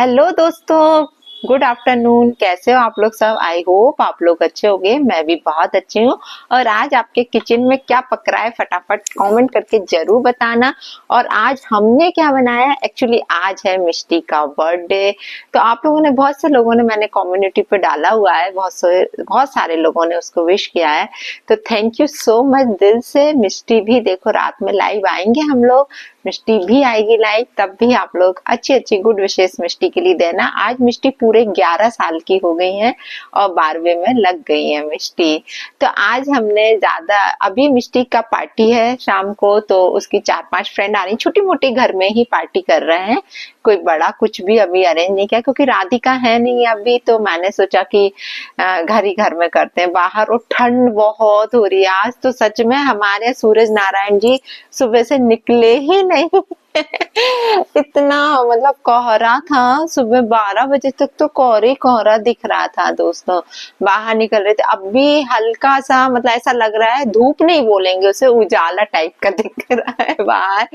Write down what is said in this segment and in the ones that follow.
Hello दोस्तों, good afternoon. कैसे हो आप लोग सब? आई होप आप लोग अच्छे होंगे। मैं भी बहुत अच्छी हूँ। और आज आपके किचन में क्या पक रहा है फटाफट कमेंट करके जरूर बताना। और आज हमने क्या बनाया, एक्चुअली आज है मिष्टी का बर्थडे। तो आप लोगों ने, बहुत से लोगों ने, मैंने कम्युनिटी पे डाला हुआ है, बहुत सारे लोगों ने उसको विश किया है। तो थैंक यू सो मच दिल से। मिष्टी भी देखो रात में लाइव आएंगे हम लोग, मिष्टी भी आएगी लाइव, तब भी आप लोग अच्छी अच्छी गुड विशेष मिष्टी के लिए देना। आज मिष्टी पूरे 11 साल की हो गई है और 12वें में लग गई है मिष्टी। तो आज हमने ज्यादा, अभी मिष्टी का पार्टी है शाम को, तो उसकी 4-5 फ्रेंड आ रही, छोटी मोटी घर में ही पार्टी कर रहे हैं। कोई बड़ा कुछ भी अभी अरेंज नहीं किया क्योंकि राधिका है नहीं अभी, तो मैंने सोचा कि घर ही घर में करते हैं। बाहर और ठंड बहुत हो रही है आज तो, सच में हमारे सूरज नारायण जी सुबह से निकले ही नहीं इतना मतलब कोहरा था, सुबह 12 बजे तक तो कोहरे कोहरा दिख रहा था दोस्तों। बाहर निकल रहे थे, अब भी हल्का सा मतलब ऐसा लग रहा है, धूप नहीं बोलेंगे उसे, उजाला टाइप का दिख रहा है बाहर।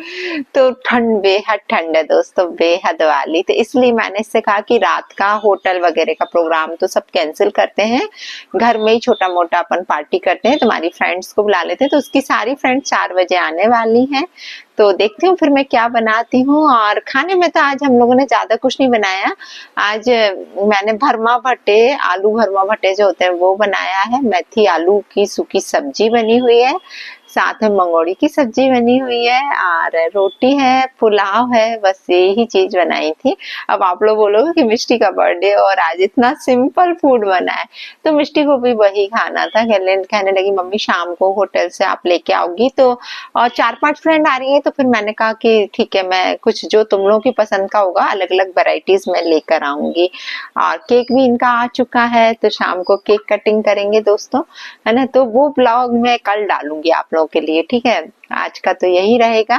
तो ठंड, बेहद ठंड है दोस्तों, बेहद वाली। तो इसलिए मैंने इससे कहा कि रात का होटल वगैरह का प्रोग्राम तो सब कैंसिल करते हैं, घर में ही छोटा मोटा अपन पार्टी करते हैं। तुम्हारी फ्रेंड्स को बुला लेते हैं। तो उसकी सारी फ्रेंड्स 4 बजे आने वाली हैं। तो देखती हूँ फिर मैं क्या बनाती हूँ। और खाने में तो आज हम लोगों ने ज्यादा कुछ नहीं बनाया। आज मैंने भरमा भट्टे, आलू भरमा भट्टे जो होते हैं वो बनाया है। मेथी आलू की सूखी सब्जी बनी हुई है, साथ में मंगोड़ी की सब्जी बनी हुई है, और रोटी है, पुलाव है। बस यही चीज बनाई थी। अब आप लोग बोलोगे कि मिष्टी का बर्थडे और आज इतना सिंपल फूड बना है, तो मिष्टी को भी वही खाना था। कहने लगी मम्मी शाम को होटल से आप लेके आओगी तो, और 4-5 फ्रेंड आ रही है, तो फिर मैंने कहा कि ठीक है, मैं कुछ जो तुम लोगों की पसंद का होगा अलग अलग वेराइटीज में लेकर आऊंगी। और केक भी इनका आ चुका है, तो शाम को केक कटिंग करेंगे दोस्तों, है ना। तो वो ब्लॉग मैं कल डालूंगी आप लोगों के लिए, ठीक है। आज का तो यही रहेगा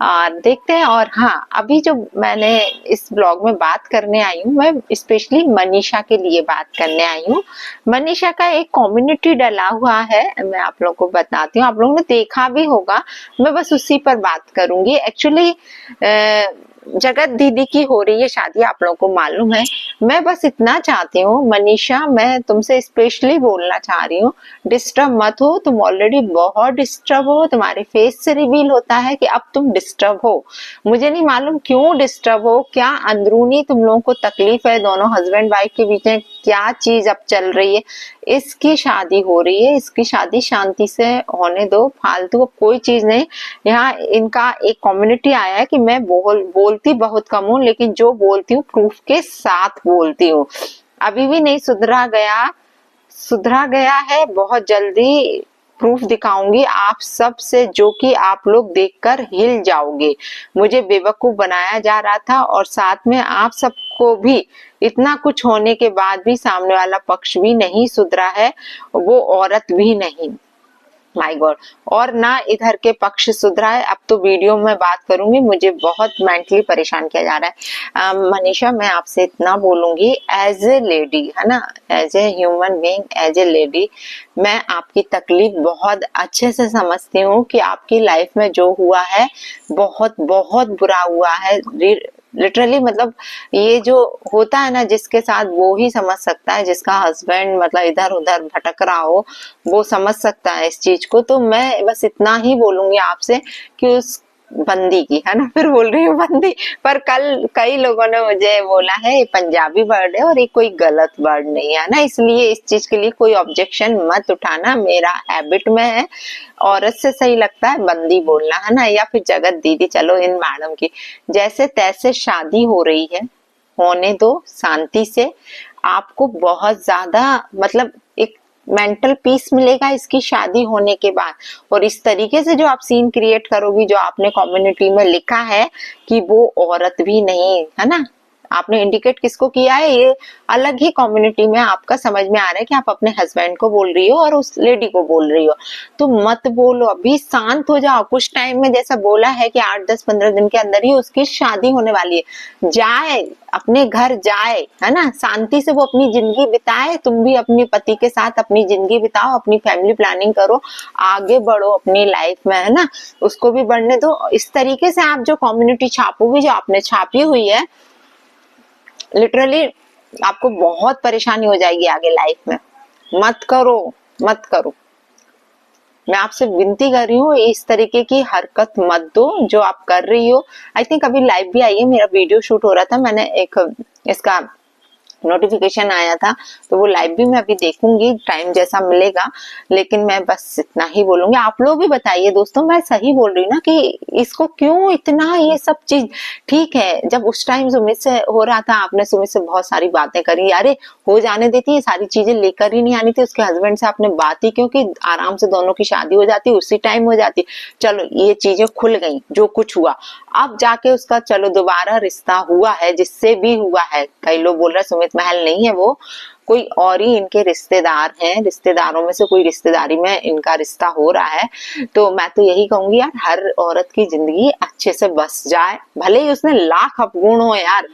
और देखते हैं। और हाँ, अभी जो मैंने इस ब्लॉग में बात करने आई हूँ, मैं स्पेशली मनीषा के लिए बात करने आई हूँ। मनीषा का एक कम्युनिटी डला हुआ है, मैं आप लोगों को बताती हूँ, आप लोगों ने देखा भी होगा। मैं बस उसी पर बात करूंगी। एक्चुअली जगत दीदी की हो रही है शादी, आप लोगों को मालूम है। मैं बस इतना चाहती हूँ मनीषा, मैं तुमसे स्पेशली बोलना चाह रही हूँ, डिस्टर्ब मत हो। तुम ऑलरेडी बहुत डिस्टर्ब हो, तुम्हारे फेस से रिवील होता है कि अब तुम डिस्टर्ब हो। मुझे नहीं मालूम क्यों डिस्टर्ब हो, क्या अंदरूनी तुम लोगों को तकलीफ है, दोनों हस्बैंड वाइफ के बीच में क्या चीज अब चल रही है। इसकी शादी हो रही है, इसकी शादी शांति से होने दो, फालतू कोई चीज नहीं। यहाँ इनका एक कम्युनिटी आया है कि मैं बोलती बहुत कम हूँ, लेकिन जो बोलती हूँ प्रूफ के साथ बोलती हूँ। अभी भी नहीं सुधरा गया है, बहुत जल्दी प्रूफ दिखाऊंगी आप सब से, जो कि आप लोग देखकर हिल जाओगे। मुझे बेवकूफ बनाया जा रहा था, और साथ में आप सबको भी, इतना कुछ होने के बाद भी सामने वाला पक्ष भी नहीं सुधरा है, वो औरत भी नहीं, माय गॉड। और ना इधर के पक्ष सुधरा है। अब तो वीडियो में बात करूंगी, मुझे बहुत मेंटली परेशान किया जा रहा है। मनीषा, मैं आपसे इतना बोलूंगी, एज ए लेडी, है ना, as a human being, as a lady, मैं आपकी तकलीफ बहुत अच्छे से समझती हूँ कि आपकी लाइफ में जो हुआ है बहुत बहुत बुरा हुआ है। लिटरली मतलब ये जो होता है ना, जिसके साथ वो ही समझ सकता है, जिसका हस्बैंड मतलब इधर उधर भटक रहा हो, वो समझ सकता है इस चीज को। तो मैं बस इतना ही बोलूंगी आपसे कि उस बंदी की, है ना, फिर बोल रही हूँ बंदी, पर कल कई लोगों ने मुझे बोला है ये पंजाबी वर्ड है और ये कोई गलत वर्ड नहीं है ना, इसलिए इस चीज के लिए कोई ऑब्जेक्शन मत उठाना, मेरा हैबिट में है। औरत से सही लगता है बंदी बोलना, है ना, या फिर जगत दीदी, चलो इन मैडम की जैसे तैसे शादी हो रही है, होने दो शांति से। आपको बहुत ज्यादा मतलब एक मेंटल पीस मिलेगा इसकी शादी होने के बाद। और इस तरीके से जो आप सीन क्रिएट करोगी, जो आपने कम्युनिटी में लिखा है कि वो औरत भी नहीं, है ना, आपने इंडिकेट किसको किया है, ये अलग ही कम्युनिटी में आपका समझ में आ रहा है कि आप अपने हस्बैंड को बोल रही हो और उस लेडी को बोल रही हो। तो मत बोलो, अभी शांत हो जाओ। कुछ टाइम में जैसा बोला है कि 8-10-15 दिन के अंदर ही उसकी शादी होने वाली है, जाए अपने घर जाए, है ना, शांति से वो अपनी जिंदगी बिताए, तुम भी अपने पति के साथ अपनी जिंदगी बिताओ, अपनी फैमिली प्लानिंग करो, आगे बढ़ो अपनी लाइफ में, है ना, उसको भी बढ़ने दो। इस तरीके से आप जो कम्युनिटी छापोगे, जो आपने छापी हुई है, लिटरली आपको बहुत परेशानी हो जाएगी आगे लाइफ में। मत करो, मत करो। मैं आपसे विनती कर रही हूँ, इस तरीके की हरकत मत दो जो आप कर रही हो। आई थिंक अभी लाइव भी आई है, मेरा वीडियो शूट हो रहा था, मैंने एक इसका नोटिफिकेशन आया था, तो वो लाइव भी मैं अभी देखूंगी टाइम जैसा मिलेगा। लेकिन मैं बस इतना ही बोलूंगी, आप लोग भी बताइए दोस्तों, मैं सही बोल रही हूँ ना कि इसको क्यों इतना ये सब चीज। ठीक है, जब उस टाइम सुमित से हो रहा था, आपने सुमित से बहुत सारी बातें करी, अरे हो जाने देती है, सारी चीजें लेकर ही नहीं आनी थी। उसके हस्बैंड से आपने बात ही क्योंकि आराम से दोनों की शादी हो जाती, उसी टाइम हो जाती। चलो ये चीजें खुल गई, जो कुछ हुआ, अब जाके उसका चलो दोबारा रिश्ता हुआ है, जिससे भी हुआ है। कई लोग बोल रहे सुमित महल नहीं है वो, कोई और ही इनके रिश्तेदार हैं, रिश्तेदारों में से कोई रिश्तेदारी में इनका रिश्ता हो रहा है। तो मैं तो यही कहूंगी यार, हर औरत की जिंदगी अच्छे से बस जाए, भले ही उसने लाख अपगुण हो यार।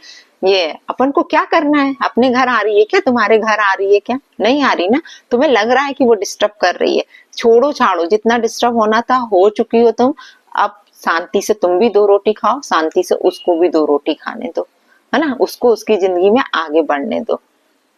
ये अपन को क्या करना है, अपने घर आ रही है क्या, तुम्हारे घर आ रही है क्या, नहीं आ रही ना। तुम्हें लग रहा है कि वो डिस्टर्ब कर रही है, छोड़ो छाड़ो, जितना डिस्टर्ब होना था हो चुकी हो तुम। अब शांति से तुम भी 2 रोटी खाओ, शांति से उसको भी 2 रोटी खाने दो, है ना। उसको उसकी जिंदगी में आगे बढ़ने दो।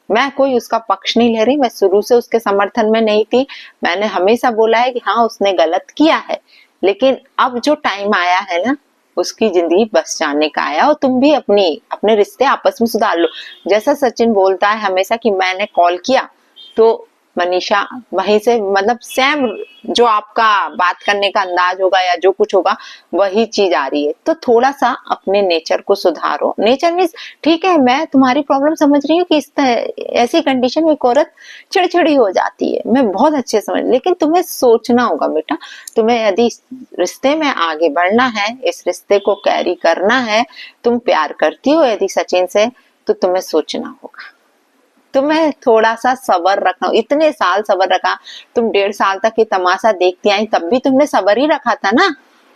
मैं कोई उसका पक्ष नहीं ले रही, मैं शुरू से उसके समर्थन में नहीं थी। मैंने हमेशा बोला है कि हाँ उसने गलत किया है, लेकिन अब जो टाइम आया है ना, उसकी जिंदगी बस जाने का आया। और तुम भी अपने रिश्ते आपस में सुधार लो। जैसा सचिन बोलता है हमेशा कि मैंने कॉल किया, तो मनीषा वहीं से, मतलब सेम जो आपका बात करने का अंदाज होगा या जो कुछ होगा वही चीज आ रही है। तो थोड़ा सा अपने नेचर को सुधारो। नेचर मीन्स ठीक है, मैं तुम्हारी प्रॉब्लम समझ रही हूँ कि इस ऐसी कंडीशन में एक औरत चिड़चिड़ी हो जाती है, मैं बहुत अच्छे समझ, लेकिन तुम्हें सोचना होगा बेटा, तुम्हें यदि रिश्ते में आगे बढ़ना है, इस रिश्ते को कैरी करना है, तुम प्यार करती हो यदि सचिन से, तो तुम्हें सोचना होगा, तुम्हें थोड़ा सा सब्र रखना। इतने साल सब्र रखा, तुम 1.5 साल तक ये तमाशा देखती आई, तब भी तुमने सब्र ही रखा था ना,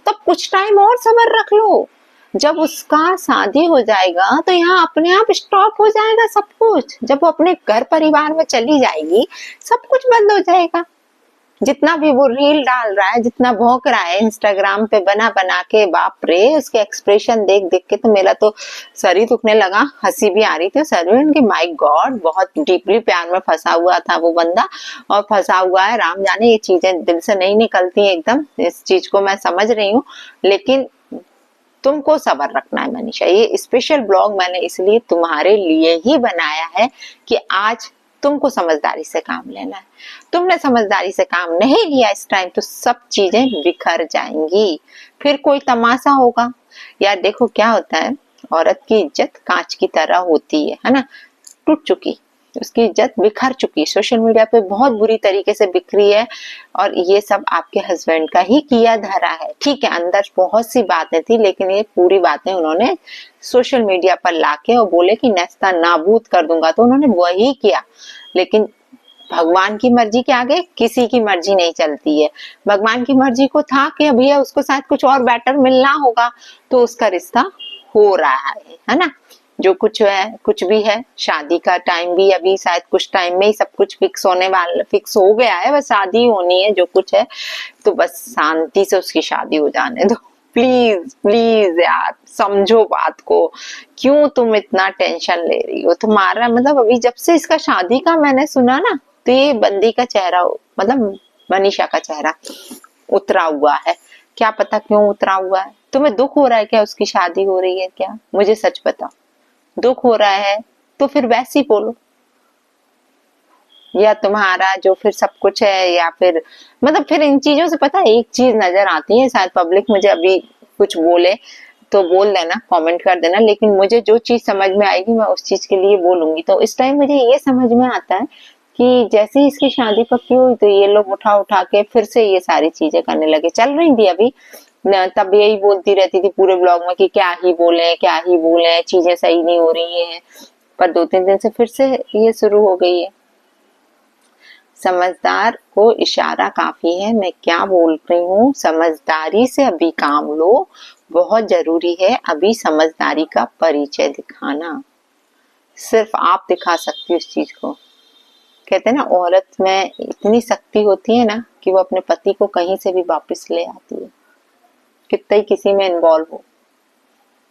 तब कुछ टाइम और सब्र रख लो। जब उसका शादी हो जाएगा तो यहाँ अपने आप स्टॉप हो जाएगा सब कुछ। जब वो अपने घर परिवार में चली जाएगी, सब कुछ बंद हो जाएगा। जितना भी वो रील डाल रहा है, जितना भौंक रहा है इंस्टाग्राम पे बना बना के, बाप रे, उसके एक्सप्रेशन देख देख के तो मेरा तो सर ही दुखने लगा, हंसी भी आ रही थी सर में कि माय गॉड, बहुत डीपली प्यार में फंसा हुआ था वो बंदा, और फंसा हुआ है। राम जाने ये चीजें दिल से नहीं निकलती एकदम, इस चीज को मैं समझ रही हूँ, लेकिन तुमको सब्र रखना है मनीषा। ये स्पेशल ब्लॉग मैंने इसलिए तुम्हारे लिए ही बनाया है कि आज तुमको समझदारी से काम लेना है। तुमने समझदारी से काम नहीं लिया इस टाइम, तो सब चीजें बिखर जाएंगी, फिर कोई तमाशा होगा। यार देखो क्या होता है, औरत की इज्जत कांच की तरह होती है ना, टूट चुकी, उसकी इज्जत बिखर चुकी, सोशल मीडिया पे बहुत बुरी तरीके से बिखरी है। और ये सब आपके हस्बैंड का ही किया धरा है। ठीक है, अंदर बहुत सी बातें थी, लेकिन ये पूरी बातें उन्होंने सोशल मीडिया पर लाके और बोले कि नेस्ता नाबूद कर दूंगा, तो उन्होंने वही किया। लेकिन भगवान की मर्जी के आगे किसी की मर्जी नहीं चलती है। भगवान की मर्जी को था कि भैया उसको शायद कुछ और बेटर मिलना होगा, तो उसका रिश्ता हो रहा है ना। जो कुछ है, कुछ भी है, शादी का टाइम भी अभी शायद कुछ टाइम में ही सब कुछ फिक्स होने वाला, फिक्स हो गया है, बस शादी होनी है, जो कुछ है। तो बस शांति से उसकी शादी हो जाने दो, प्लीज प्लीज यार, समझो बात को। क्यों तुम इतना टेंशन ले रही हो? तुम्हारा मतलब अभी जब से इसका शादी का मैंने सुना ना, तो ये बंदी का चेहरा, मतलब मनीषा का चेहरा उतरा हुआ है। क्या पता क्यों उतरा हुआ है? तुम्हें दुख हो रहा है क्या उसकी शादी हो रही है क्या? मुझे सच बताओ, दुख हो रहा है तो फिर वैसे ही बोलो, या तुम्हारा जो फिर सब कुछ है, या फिर मतलब फिर इन चीजों से पता है एक चीज नजर आती है, शायद पब्लिक मुझे अभी कुछ बोले तो बोल देना, कमेंट कर देना, लेकिन मुझे जो चीज समझ में आएगी मैं उस चीज के लिए बोलूंगी। तो इस टाइम मुझे ये समझ में आता है कि जैसे ही इसकी शादी पक्की हुई, तो ये लोग उठा उठा के फिर से ये सारी चीजें करने लगे। चल रही थी अभी, तब यही बोलती रहती थी पूरे ब्लॉग में कि क्या ही बोले, क्या ही बोले, चीजें सही नहीं हो रही हैं, पर 2-3 दिन से फिर से ये शुरू हो गई है। समझदार को इशारा काफी है, मैं क्या बोल रही हूँ, समझदारी से अभी काम लो, बहुत जरूरी है अभी समझदारी का परिचय दिखाना। सिर्फ आप दिखा सकती हो इस चीज को। कहते हैं ना, औरत में इतनी शक्ति होती है ना कि वो अपने पति को कहीं से भी वापस ले आती है, कितना ही किसी में इन्वॉल्व हो।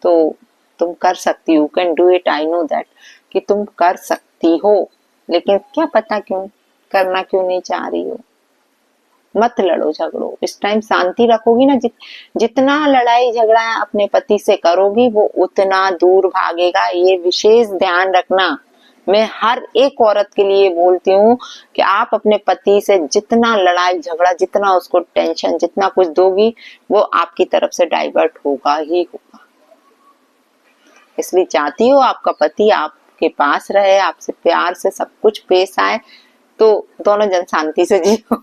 तो तुम कर सकती हो, can do it, I know that, कि तुम कर सकती हो, लेकिन क्या पता क्यों करना क्यों नहीं चाह रही हो। मत लड़ो झगड़ो, इस टाइम शांति रखोगी ना, जितना लड़ाई झगड़ा अपने पति से करोगी वो उतना दूर भागेगा, ये विशेष ध्यान रखना। मैं हर एक औरत के लिए बोलती हूँ कि आप अपने पति से जितना लड़ाई झगड़ा, जितना उसको टेंशन, जितना कुछ दोगी वो आपकी तरफ से डाइवर्ट होगा ही होगा। इसलिए चाहती हो आपका पति आपके पास रहे, आपसे प्यार से सब कुछ पेश आए, तो दोनों जन शांति से जियो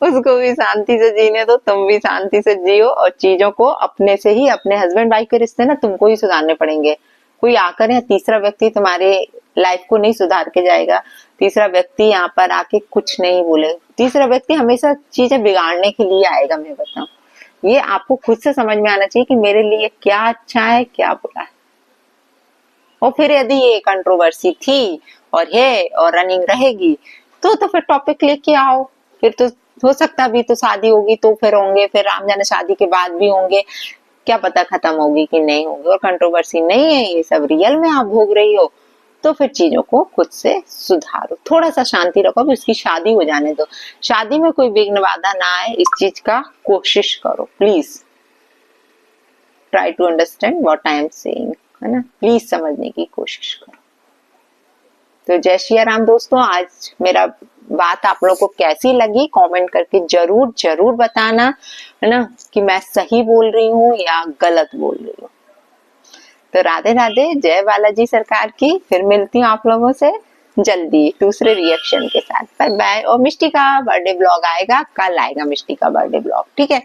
उसको भी शांति से जीने दो, तुम भी शांति से जियो, और चीजों को अपने से ही, अपने हस्बैंड वाइफ के रिश्ते ना तुमको ही सुधारने पड़ेंगे। कोई आकर या तीसरा व्यक्ति तुम्हारे लाइफ को नहीं सुधार के जाएगा। तीसरा व्यक्ति यहाँ पर आके कुछ नहीं बोले, तीसरा व्यक्ति हमेशा चीजें बिगाड़ने के लिए आएगा। मैं बताऊं, ये आपको खुद से समझ में आना चाहिए कि मेरे लिए क्या अच्छा है क्या बुरा है। और फिर यदि ये कंट्रोवर्सी थी और है और रनिंग रहेगी तो फिर टॉपिक लेके आओ, फिर तो हो सकता अभी तो शादी होगी तो फिर होंगे, फिर राम जाने शादी के बाद भी होंगे, क्या पता खत्म होगी कि नहीं होगी। और कंट्रोवर्सी नहीं है, ये सब रियल में आप भोग रही हो, तो फिर चीजों को खुद से सुधारो, थोड़ा सा शांति रखो, अभी उसकी शादी हो जाने दो, शादी में कोई विघ्न बाधा ना आए, इस चीज का कोशिश करो। Please try to understand what I am saying, है ना, प्लीज समझने की कोशिश करो। तो जय श्री राम दोस्तों, आज मेरा बात आप लोगों को कैसी लगी कमेंट करके जरूर जरूर बताना, है ना, कि मैं सही बोल रही हूँ या गलत बोल रही हूँ। तो राधे राधे, जय बालाजी सरकार की। फिर मिलती हूँ आप लोगों से जल्दी दूसरे रिएक्शन के साथ। Bye bye. और मिष्टी का बर्थडे ब्लॉग आएगा, कल आएगा मिष्टी का बर्थडे ब्लॉग, ठीक है।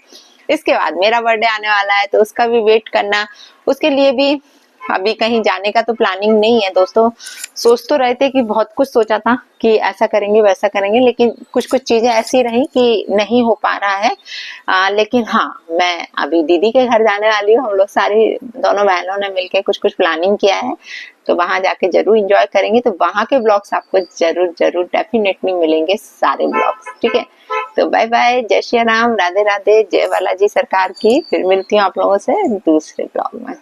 इसके बाद मेरा बर्थडे आने वाला है तो उसका भी वेट करना। उसके लिए भी अभी कहीं जाने का तो प्लानिंग नहीं है दोस्तों। सोच तो रहे थे कि बहुत कुछ सोचा था कि ऐसा करेंगे वैसा करेंगे, लेकिन कुछ कुछ चीजें ऐसी रही कि नहीं हो पा रहा है। लेकिन हाँ, मैं अभी दीदी के घर जाने वाली हूँ। हम लोग सारी दोनों बहनों ने मिलकर कुछ कुछ प्लानिंग किया है, तो वहां जाके जरूर एंजॉय करेंगे। तो वहां के ब्लॉग्स आपको जरूर जरूर डेफिनेटली मिलेंगे, सारे ब्लॉग्स, ठीक है। तो बाय बाय, जय श्री राम, राधे राधे, जय बालाजी सरकार की। फिर मिलती हूँ आप लोगों से दूसरे ब्लॉग में।